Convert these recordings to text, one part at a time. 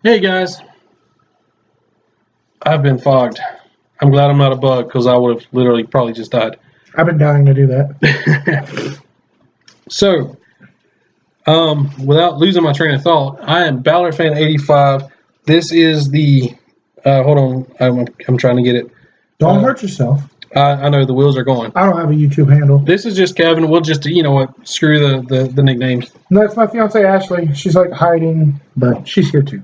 Hey guys, I've been fogged. I'm glad I'm not a bug because I would have literally probably just died. I've been dying to do that. So, without losing my train of thought, I am Balor Fan 85. This is the, hold on, I'm trying to get it. Don't hurt yourself. I know the wheels are going. I don't have a YouTube handle. This is just Kevin. We'll just, you know what, screw the nicknames. No, that's my fiance Ashley. She's like hiding, but she's here too.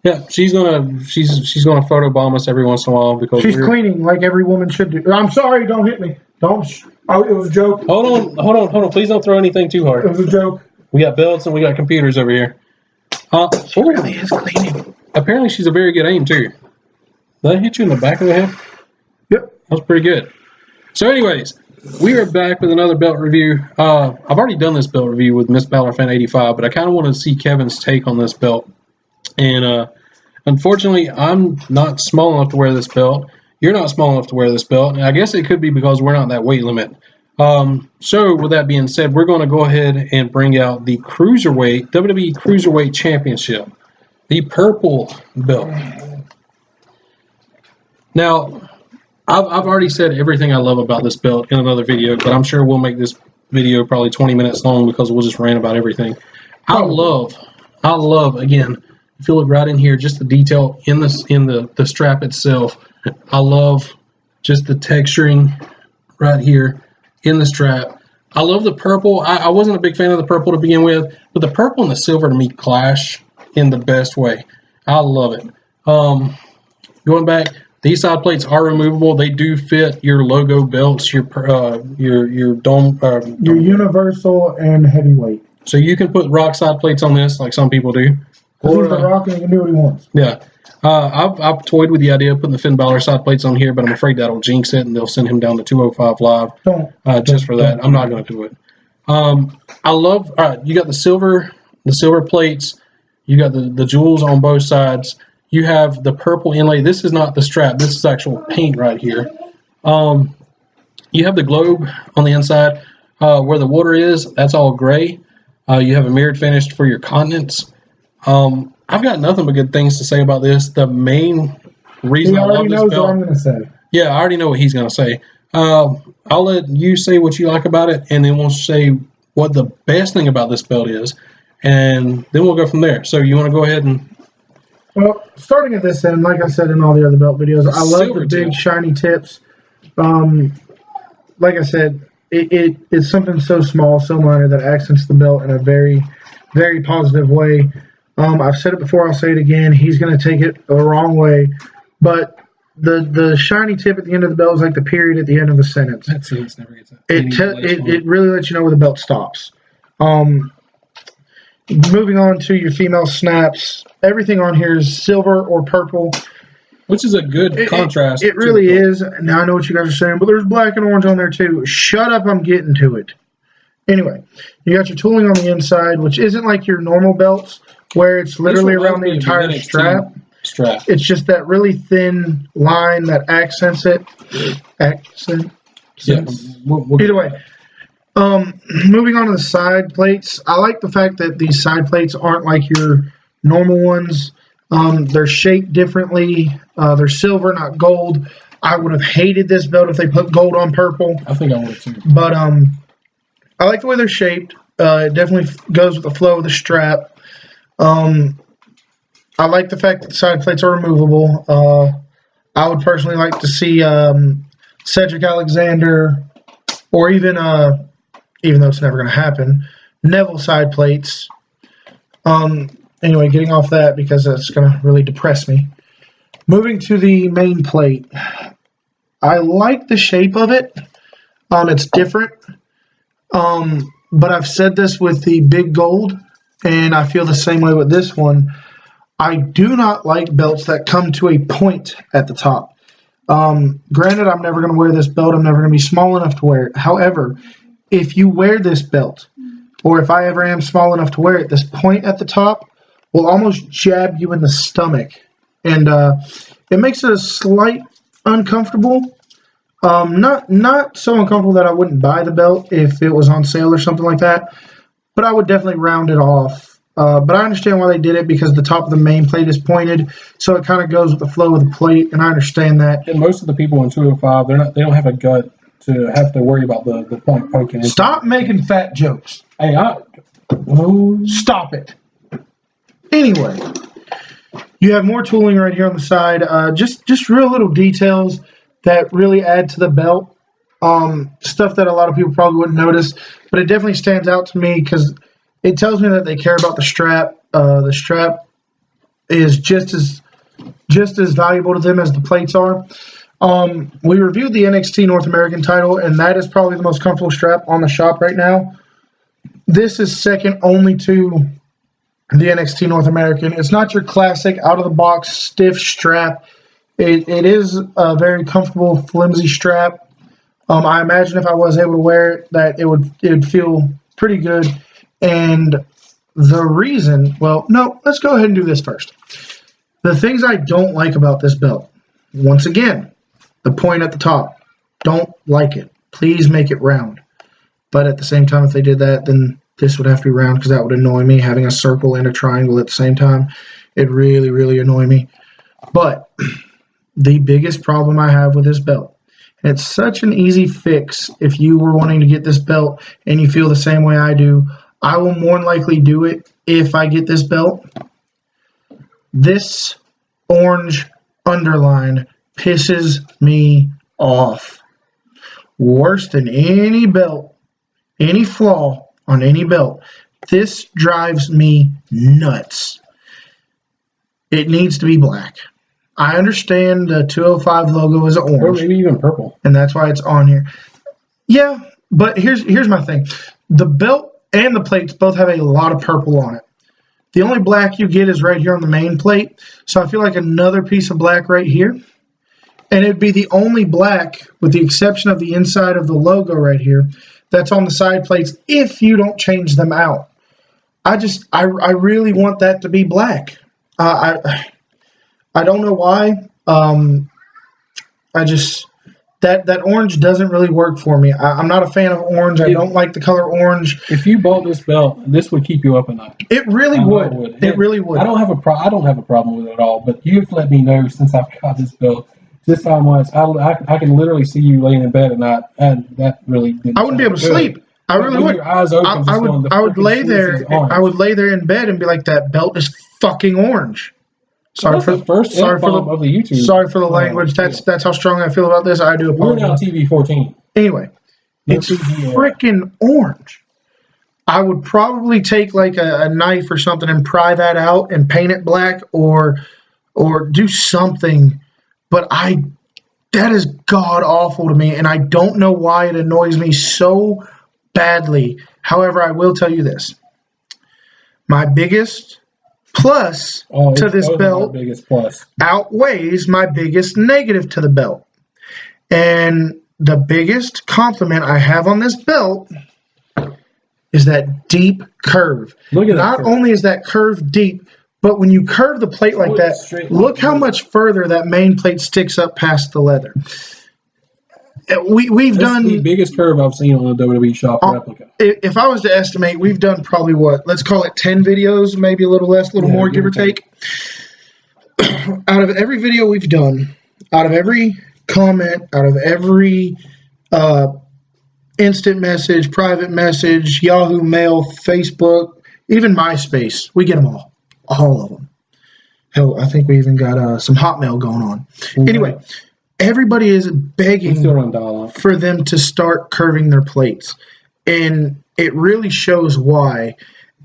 Yeah, she's gonna photobomb us every once in a while because she's cleaning like every woman should do. I'm sorry, don't hit me. Don't. Oh, it was a joke. Hold on. Please don't throw anything too hard. It was a joke. We got belts and we got computers over here. She really is cleaning. Apparently, she's a very good aim too. Did I hit you in the back of the head? Yep. That was pretty good. So, anyways, we are back with another belt review. I've already done this belt review with Miss Balor Fan 85, but I kind of want to see Kevin's take on this belt. And unfortunately, I'm not small enough to wear this belt. You're not small enough to wear this belt. And I guess it could be because we're not that weight limit. So with that being said, we're going to go ahead and bring out the Cruiserweight, WWE Cruiserweight Championship, the purple belt. Now, I've already said everything I love about this belt in another video, but I'm sure we'll make this video probably 20 minutes long because we'll just rant about everything. I love, again, if you look right in here, just the detail in the strap itself. I love just the texturing right here in the strap. I love the purple. I wasn't a big fan of the purple to begin with, but the purple and the silver to me clash in the best way. I love it. Going back, these side plates are removable. They do fit your logo belts, your dome, your universal and heavyweight. So you can put rock side plates on this, like some people do. He's the Rock and he can do what he wants. Yeah. I've toyed with the idea of putting the Finn Balor side plates on here, but I'm afraid that'll jinx it, and they'll send him down to 205 Live just for that. I'm not going to do it. I love. All right, you got the silver plates. You got the jewels on both sides. You have the purple inlay. This is not the strap. This is actual paint right here. You have the globe on the inside where the water is. That's all gray. You have a mirrored finish for your continents. I've got nothing but good things to say about this. The main reason I love this belt. He already knows what I'm going to say. Yeah, I already know what he's going to say. I'll let you say what you like about it, and then we'll say what the best thing about this belt is, and then we'll go from there. So you want to go ahead and... Well, starting at this end, like I said in all the other belt videos, I love the big shiny tips. Like I said, it's something so small, so minor that accents the belt in a very, very positive way. I've said it before, I'll say it again. He's going to take it the wrong way. But the shiny tip at the end of the belt is like the period at the end of a sentence. That's it. It never gets it really lets you know where the belt stops. Moving on to your female snaps, everything on here is silver or purple. Which is a good contrast. It really is. Now I know what you guys are saying, but there's black and orange on there too. Shut up, I'm getting to it. Anyway, you got your tooling on the inside, which isn't like your normal belts, where it's literally around the entire strap. It's just that really thin line that accents it. Yeah. Either way. Moving on to the side plates. I like the fact that these side plates aren't like your normal ones. They're shaped differently. They're silver, not gold. I would have hated this belt if they put gold on purple. I think I would too. But I like the way they're shaped. It definitely goes with the flow of the strap. I like the fact that the side plates are removable. I would personally like to see Cedric Alexander, or even though it's never going to happen, Neville side plates. Anyway, getting off that because that's going to really depress me. Moving to the main plate. I like the shape of it. It's different. But I've said this with the big gold, and I feel the same way with this one. I do not like belts that come to a point at the top. Granted, I'm never going to wear this belt. I'm never going to be small enough to wear it. However, if you wear this belt, or if I ever am small enough to wear it, this point at the top will almost jab you in the stomach. And it makes it a slight uncomfortable. Not so uncomfortable that I wouldn't buy the belt if it was on sale or something like that. But I would definitely round it off But I understand why they did it because the top of the main plate is pointed, so it kind of goes with the flow of the plate, and I understand that. And most of the people in 205, they don't have a gut to have to worry about the point poking. Stop making fat jokes. Hey, Stop it. Anyway, you have more tooling right here on the side. Just real little details that really add to the belt. Stuff that a lot of people probably wouldn't notice, but it definitely stands out to me because it tells me that they care about the strap. The strap is just as valuable to them as the plates are. We reviewed the NXT North American title, and that is probably the most comfortable strap on the shop right now. This is second only to the NXT North American. It's not your classic out-of-the-box stiff strap. It is a very comfortable, flimsy strap. I imagine if I was able to wear it, that it would feel pretty good. And the reason, well, no, let's go ahead and do this first. The things I don't like about this belt, once again, the point at the top. Don't like it. Please make it round. But at the same time, if they did that, then this would have to be round because that would annoy me. Having a circle and a triangle at the same time, it really, really annoy me. But the biggest problem I have with this belt, and it's such an easy fix if you were wanting to get this belt and you feel the same way I do, I will more than likely do it if I get this belt. This orange underline pisses me off. Worse than any belt, any flaw on any belt. This drives me nuts. It needs to be black. I understand the 205 logo is orange. Or maybe even purple. And that's why it's on here. Yeah, but here's my thing. The belt and the plates both have a lot of purple on it. The only black you get is right here on the main plate. So I feel like another piece of black right here. And it'd be the only black, with the exception of the inside of the logo right here, that's on the side plates if you don't change them out. I really want that to be black. I don't know why. That orange doesn't really work for me. I'm not a fan of orange. I don't like the color orange. If you bought this belt, this would keep you up at night. It really would. It really would. I don't have a problem with it at all. But you've let me know since I've got this belt just how much I can literally see you laying in bed at night, and that really didn't. I wouldn't be able to sleep. I really would. Your eyes open, I would lay there. I would lay there in bed and be like, that belt is fucking orange. Sorry for the YouTube. Sorry for the language. That's how strong I feel about this. I do apologize. We're now TV 14. Anyway, it's freaking orange. I would probably take like a knife or something and pry that out and paint it black or do something. But that is god awful to me, and I don't know why it annoys me so badly. However, I will tell you this: my biggest plus to this belt outweighs my biggest negative to the belt. And the biggest compliment I have on this belt is that deep curve. Look at that. Not only is that curve deep, but when you curve the plate like that, look how much further that main plate sticks up past the leather. We've done the biggest curve I've seen on a WWE shop replica. If I was to estimate, we've done probably let's call it 10 videos, maybe a little less, a little more, give or take. Out of every video we've done, out of every comment, out of every instant message, private message, Yahoo Mail, Facebook, even MySpace, we get them all of them. Hell, I think we even got some Hotmail going on. Mm-hmm. Anyway. Everybody is begging for them to start curving their plates. And it really shows why.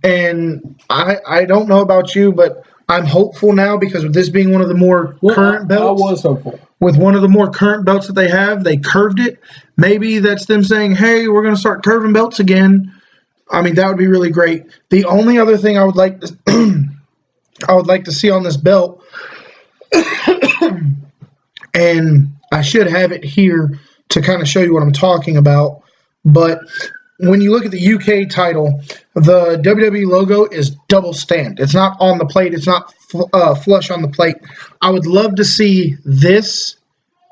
And I don't know about you, but I'm hopeful now because of this being one of the more current belts. I was hopeful. With one of the more current belts that they have, they curved it. Maybe that's them saying, hey, we're going to start curving belts again. I mean, that would be really great. The only other thing I would like to see on this belt and I should have it here to kind of show you what I'm talking about. But when you look at the UK title, the WWE logo is double stamped. It's not on the plate. It's not flush on the plate. I would love to see this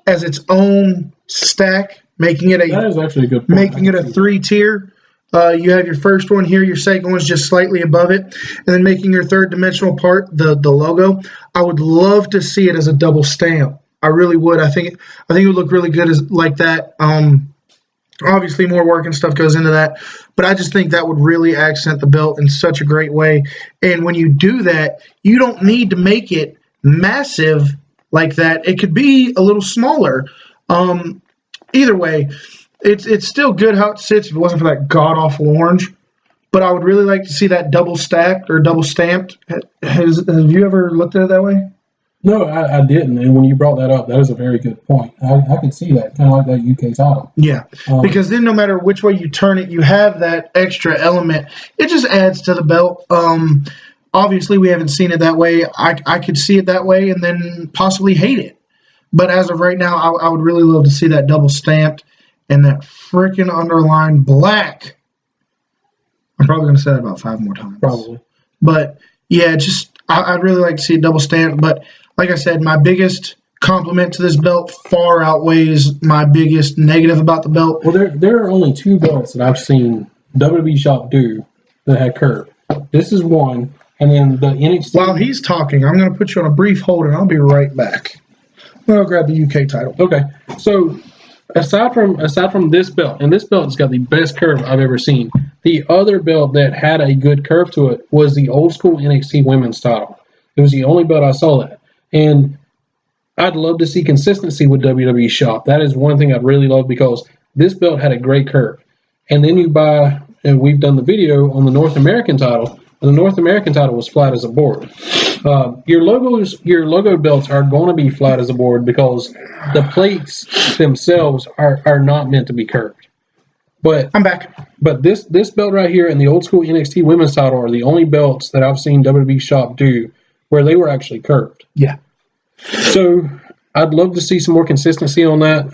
as its own stack, making it that is actually a good point. Making it a 3-tier. You have your first one here, your second one's just slightly above it, and then making your third dimensional part the logo. I would love to see it as a double stamp. I really would. I think it would look really good as like that. Obviously, more work and stuff goes into that, but I just think that would really accent the belt in such a great way. And when you do that, you don't need to make it massive like that. It could be a little smaller. Either way, it's still good how it sits if it wasn't for that god-awful orange. But I would really like to see that double stacked or double stamped. Have you ever looked at it that way? No, I didn't. And when you brought that up, that is a very good point. I could see that, kind of like that UK title. Yeah, because then no matter which way you turn it, you have that extra element. It just adds to the belt. Obviously, we haven't seen it that way. I could see it that way and then possibly hate it. But as of right now, I would really love to see that double stamped and that freaking underlined black. I'm probably going to say that about 5 more times. Probably. But, yeah, I'd really like to see it double stamped. But, like I said, my biggest compliment to this belt far outweighs my biggest negative about the belt. Well, there are only 2 belts that I've seen WWE Shop do that had curve. This is one, and then the NXT. While he's talking, I'm going to put you on a brief hold, and I'll be right back. I'm going to grab the UK title. Okay, so aside from this belt, and this belt has got the best curve I've ever seen. The other belt that had a good curve to it was the old school NXT Women's title. It was the only belt I saw that. And I'd love to see consistency with WWE Shop. That is one thing I'd really love because this belt had a great curve. And then you buy, and we've done the video on the North American title, and the North American title was flat as a board. Your logo belts are going to be flat as a board because the plates themselves are not meant to be curved. But I'm back. But this belt right here and the old school NXT Women's title are the only belts that I've seen WWE Shop do where they were actually curved. Yeah. So I'd love to see some more consistency on that.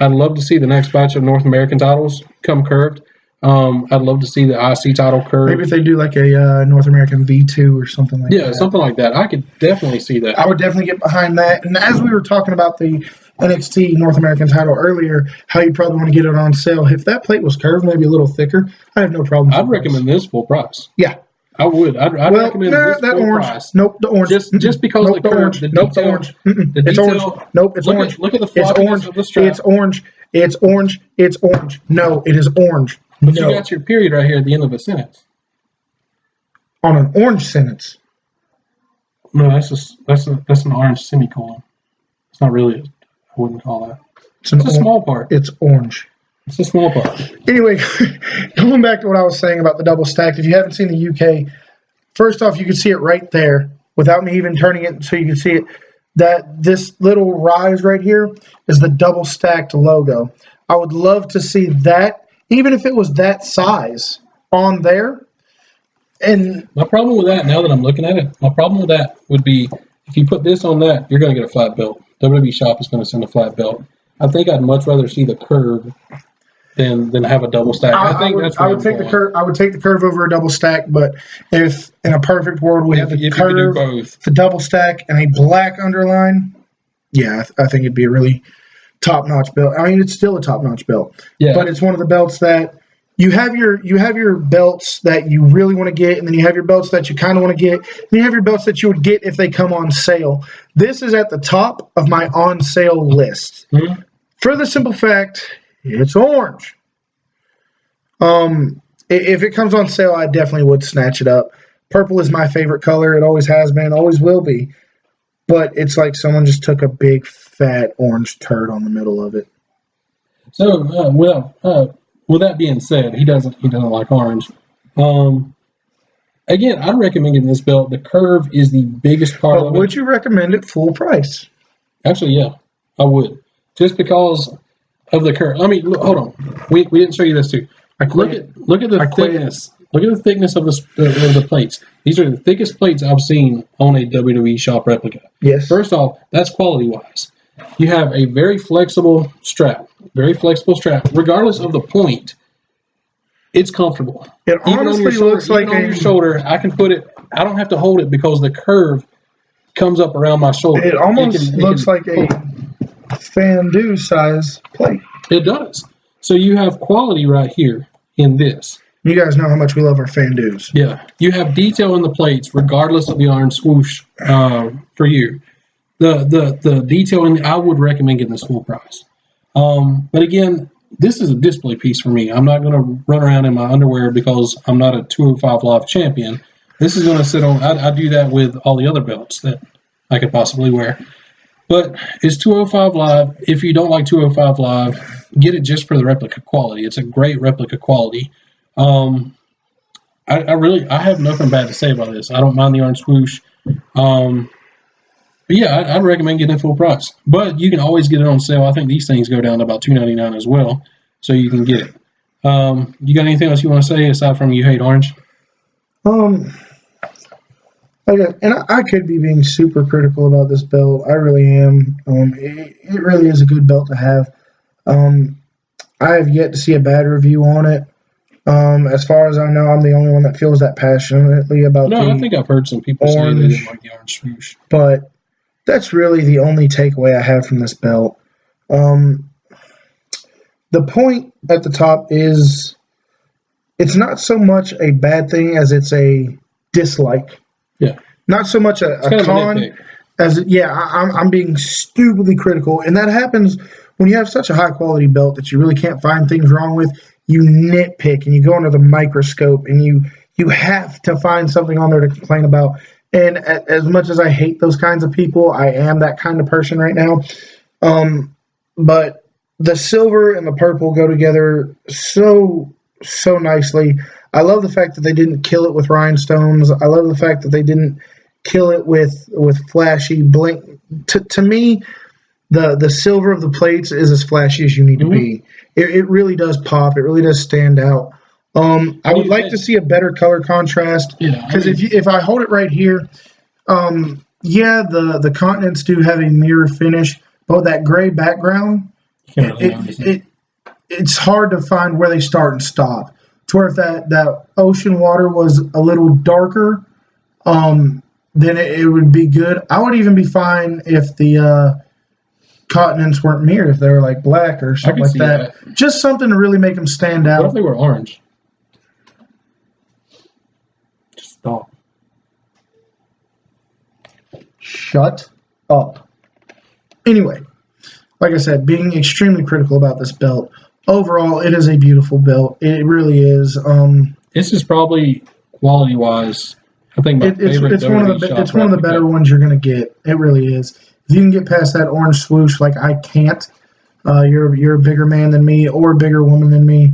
I'd love to see the next batch of North American titles come curved. I'd love to see the IC title curved. Maybe if they do like a North American V2 or something like that. Yeah, something like that. I could definitely see that. I would definitely get behind that. And as we were talking about the NXT North American title earlier, how you probably want to get it on sale. If that plate was curved, maybe a little thicker, I have no problem. I'd recommend this full price. Yeah. I would. I'd recommend this that full orange. price. Nope, the orange. Just because nope, the curve, orange. the Nope, the detail, orange. the It's detail, orange. Nope, it's orange. Look at the It's flopiness orange. of the strap. It's orange. It's orange. It's orange. No, it is orange. But no. you got your period right here at the end of a sentence. On an orange sentence. No, that's an orange semicolon. It's not really. I wouldn't call that. It's a small part. It's orange. It's a small part. Anyway, going back to what I was saying about the double stacked, if you haven't seen the UK, first off, you can see it right there without me even turning it so you can see it. That this little rise right here is the double stacked logo. I would love to see that, even if it was that size on there. And my problem with that, now that I'm looking at it, my problem with that would be if you put this on that, you're going to get a flat belt. WWE Shop is going to send a flat belt. I think I'd much rather see the curve than have a double stack. I would take the curve over a double stack, but if in a perfect world we have the curve, the double stack, and a black underline, yeah, I think it'd be a really top-notch belt. I mean, it's still a top-notch belt, yeah, but it's one of the belts that you have your belts that you really want to get, and then you have your belts that you kind of want to get, and you have your belts that you would get if they come on sale. This is at the top of my on-sale list. Mm-hmm. For the simple fact, it's orange. If it comes on sale, I definitely would snatch it up. Purple is my favorite color. It always has been, always will be. But it's like someone just took a big, fat orange turd on the middle of it. So, with that being said, he doesn't like orange. Again, I'd recommend getting this belt. The curve is the biggest part of it. Would you recommend it full price? Actually, yeah, I would. Just because of the curve. I mean, look, hold on. We didn't show you this too. Look at the thickness. Look at the thickness of the plates. These are the thickest plates I've seen on a WWE Shop replica. Yes. First off, that's quality-wise. You have a very flexible strap. Regardless of the point, it's comfortable. It honestly looks like on your shoulder. I can put it. I don't have to hold it because the curve comes up around my shoulder. It almost looks like a fondue size plate. It does. So you have quality right here. in this. You guys know how much we love our fan dues. Yeah, you have detail in the plates, regardless of the orange swoosh for you. The detail in I would recommend getting this full price. But again, this is a display piece for me. I'm not going to run around in my underwear because I'm not a 205 Live champion. This is going to sit on. I do that with all the other belts that I could possibly wear. But it's 205 Live. If you don't like 205 Live, get it just for the replica quality. It's a great replica quality. I have nothing bad to say about this. I don't mind the orange swoosh. But yeah, I'd recommend getting it full price. But you can always get it on sale. I think these things go down to about $2.99 as well, so you can get it. You got anything else you want to say aside from you hate orange? Okay, and I could be being super critical about this belt. I really am. It really is a good belt to have. I have yet to see a bad review on it. As far as I know, I'm the only one that feels that passionately about No, I think I've heard some people say they didn't like the orange swoosh. But that's really the only takeaway I have from this belt. The point at the top is it's not so much a bad thing as it's a dislike. Yeah. Not so much a con as, I'm being stupidly critical. And that happens when you have such a high quality belt that you really can't find things wrong with. You nitpick and you go under the microscope and you have to find something on there to complain about. And as much as I hate those kinds of people, I am that kind of person right now. But the silver and the purple go together so nicely. I love the fact that they didn't kill it with rhinestones. I love the fact that they didn't kill it with flashy blink. To me, the silver of the plates is as flashy as you need to be. It really does pop. It really does stand out. I would like to see a better color contrast. Because if I hold it right here, the continents do have a mirror finish, but that gray background, it's hard to find where they start and stop. To where if that ocean water was a little darker, then it would be good. I would even be fine if the continents weren't mirrored, if they were like black or something like that. Just something to really make them stand out. What if they were orange? Just stop. Shut up. Anyway, like I said, being extremely critical about this belt. Overall, it is a beautiful belt. It really is. This is probably quality-wise, I think my favorite. It's one of the better ones you're gonna get. It really is. If you can get past that orange swoosh, like I can't, you're a bigger man than me or a bigger woman than me.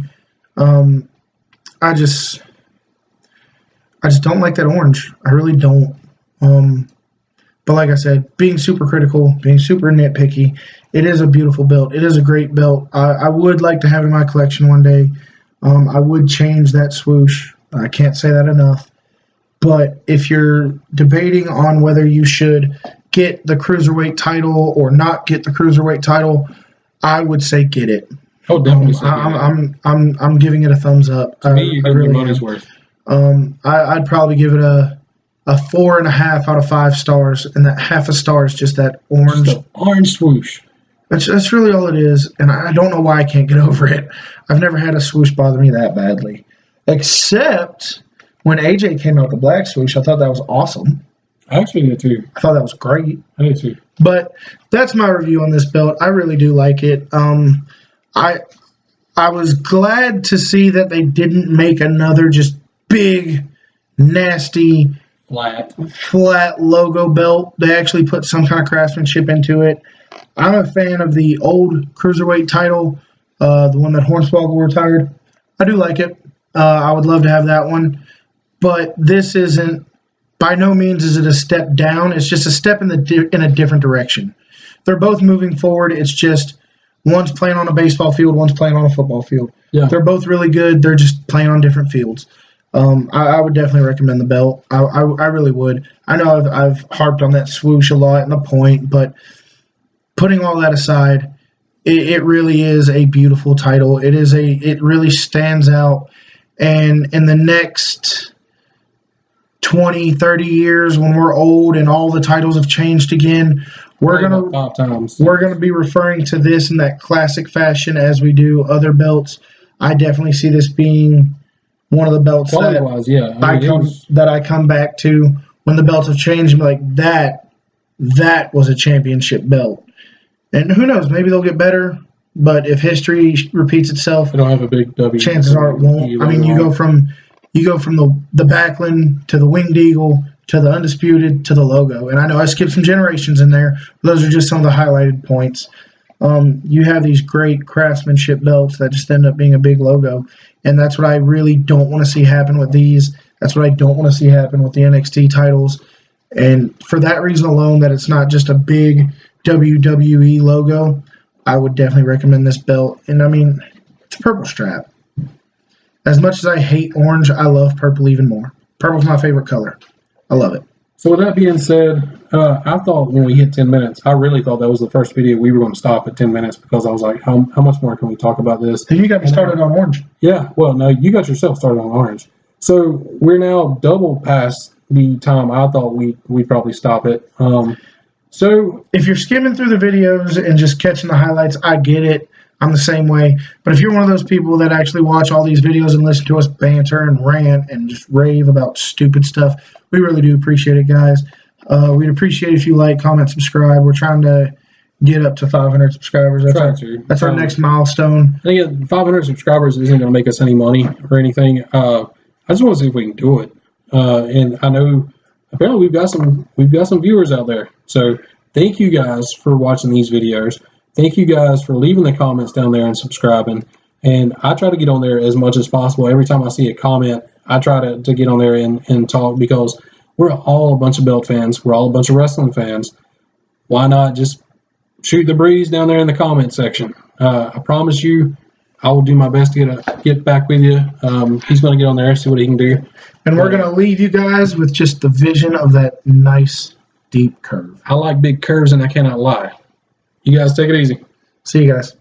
I just don't like that orange. I really don't. But like I said, being super critical, being super nitpicky, it is a beautiful belt. It is a great belt. I would like to have it in my collection one day. I would change that swoosh. I can't say that enough. But if you're debating on whether you should get the Cruiserweight title or not get the Cruiserweight title, I would say get it. Oh, definitely. I'm giving it a thumbs up. To me, you're getting your money's worth. I'd probably give it a 4.5 out of 5 stars, and that half a star is just that orange swoosh. That's really all it is, and I don't know why I can't get over it. I've never had a swoosh bother me that badly, except when AJ came out with the black swoosh. I thought that was awesome. I actually did too. I thought that was great. I did too. But that's my review on this belt. I really do like it. I was glad to see that they didn't make another just big, nasty, flat logo belt. They actually put some kind of craftsmanship into it. I'm a fan of the old Cruiserweight title, the one that Hornswoggle retired. I do like it. I would love to have that one. But this isn't, by no means is it a step down. It's just a step in a different direction. They're both moving forward. It's just one's playing on a baseball field, one's playing on a football field. Yeah. They're both really good. They're just playing on different fields. I would definitely recommend the belt. I really would. I know I've harped on that swoosh a lot and the point, but putting all that aside, it really is a beautiful title. It really stands out. And in the next 20, 30 years, when we're old and all the titles have changed again, we're gonna be referring to this in that classic fashion as we do other belts. I definitely see this being one of the belts Quality-wise, yeah. that I come back to when the belts have changed and be like, that was a championship belt. And who knows, maybe they'll get better. But if history repeats itself, they don't have a big W. Chances are it won't. I mean, you go from the Backlund to the Winged Eagle to the Undisputed to the logo. And I know I skipped some generations in there. But those are just some of the highlighted points. You have these great craftsmanship belts that just end up being a big logo. And that's what I really don't want to see happen with these. That's what I don't want to see happen with the NXT titles. And for that reason alone, that it's not just a big WWE logo, I would definitely recommend this belt. And I mean, it's a purple strap. As much as I hate orange, I love purple even more. Purple's my favorite color. I love it. So with that being said, I thought when we hit 10 minutes, I really thought that was the first video we were going to stop at 10 minutes because I was like, how much more can we talk about this? You got me started on orange. Yeah, well, no, you got yourself started on orange. So we're now double past the time I thought we'd probably stop it. So if you're skimming through the videos and just catching the highlights, I get it. I'm the same way. But if you're one of those people that actually watch all these videos and listen to us banter and rant and just rave about stupid stuff, we really do appreciate it, guys. We'd appreciate if you like, comment, subscribe. We're trying to get up to 500 subscribers. That's our next milestone. I think 500 subscribers isn't going to make us any money or anything. I just want to see if we can do it. And I know apparently we've got some viewers out there. So thank you guys for watching these videos. Thank you guys for leaving the comments down there and subscribing. And I try to get on there as much as possible. Every time I see a comment, I try to get on there and talk because we're all a bunch of belt fans. We're all a bunch of wrestling fans. Why not just shoot the breeze down there in the comment section? I promise you, I will do my best to get back with you. He's going to get on there, see what he can do. And we're going to leave you guys with just the vision of that nice, deep curve. I like big curves, and I cannot lie. You guys take it easy. See you guys.